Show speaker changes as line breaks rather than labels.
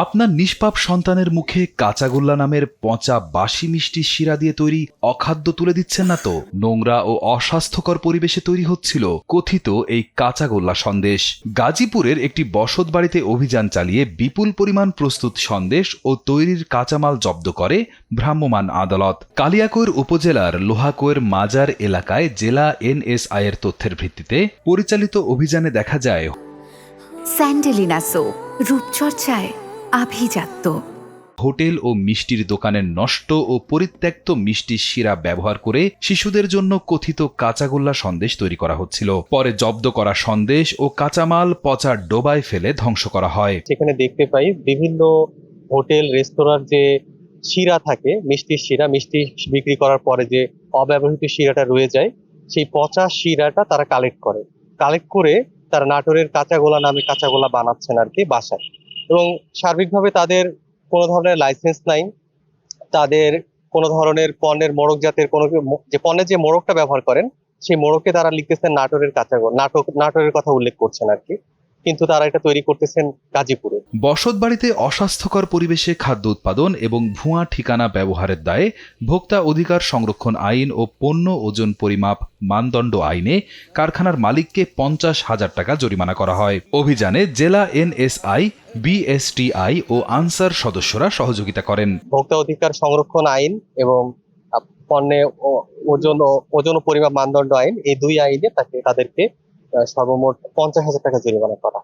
আপনার নিষ্পাপ সন্তানের মুখে কাঁচাগোল্লা নামের পচা বাসি মিষ্টির শিরা দিয়ে তৈরি অখাদ্য তুলে দিচ্ছেন না তো? নোংরা ও অস্বাস্থ্যকর পরিবেশে তৈরি হচ্ছিল কথিত এই কাঁচাগোল্লা সন্দেশ। গাজীপুরের একটি বসত বাড়িতে অভিযান চালিয়ে বিপুল পরিমাণ প্রস্তুত সন্দেশ ও তৈরির কাঁচামাল জব্দ করে ভ্রাম্যমাণ আদালত। কালিয়াকৈর উপজেলার লোহাকৈর মাজার এলাকায় জেলা এনএসআই এর তথ্যের ভিত্তিতে পরিচালিত অভিযানে দেখা যায়
স্যান্ডেলিনা সো রূপচর্চায় আভিজাত্য।
হোটেল ও মিষ্টির দোকানের নষ্ট ও পরিত্যক্ত মিষ্টির শিরা ব্যবহার করে শিশুদের জন্য কথিত কাঁচাগোল্লা সন্দেশ তৈরি করা হচ্ছিল। পরে জব্দ করা সন্দেশ ও কাঁচামাল পচা ডোবায় ফেলে ধ্বংস করা হয়।
সেখানে দেখতে পাই বিভিন্ন হোটেল রেস্তোরাঁর যে শিরা থাকে, মিষ্টির শিরা, মিষ্টি বিক্রি করার পরে যে অব্যবহৃত শিরাটা রয়ে যায়, সেই পচা শিরাটা তারা কালেক্ট করে তারা নাটোরের কাঁচাগোলা নামে কাঁচাগোলা বানাচ্ছেন আর কি বাসায়। এবং সার্বিকভাবে তাদের কোনো ধরনের লাইসেন্স নাই, তাদের কোনো ধরনের পণ্যের মোড়ক জাতের কোনো যে পণ্যের যে মোড়কটা ব্যবহার করেন সেই মোড়কে তারা লিখতেছেন নাটোরের কাঁচাগোলা, নাটোরের কথা উল্লেখ করছেন আর কি, কিন্তু তারা এটা তৈরি করতেছেন গাজীপুরে।
বসতবাড়িতে অস্বাস্থ্যকর পরিবেশে খাদ্য উৎপাদন এবং ভুয়া ঠিকানা ব্যবহারের দায়ে ভোক্তা অধিকার সংরক্ষণ আইন ও পণ্য ওজন পরিমাপ মানদণ্ড আইনে কারখানার মালিককে 50,000 টাকা জরিমানা করা হয়। অভিযানে জেলা এনএসআই, বিএসটিআই ও আনসার সদস্যরা সহযোগিতা করেন।
ভোক্তা অধিকার সংরক্ষণ আইন এবং পণ্যে ওজন ও পরিমাপ মানদণ্ড আইন, এই দুই আইনে তাদেরকে সর্বমোট 50,000 টাকা জরিমানা করা।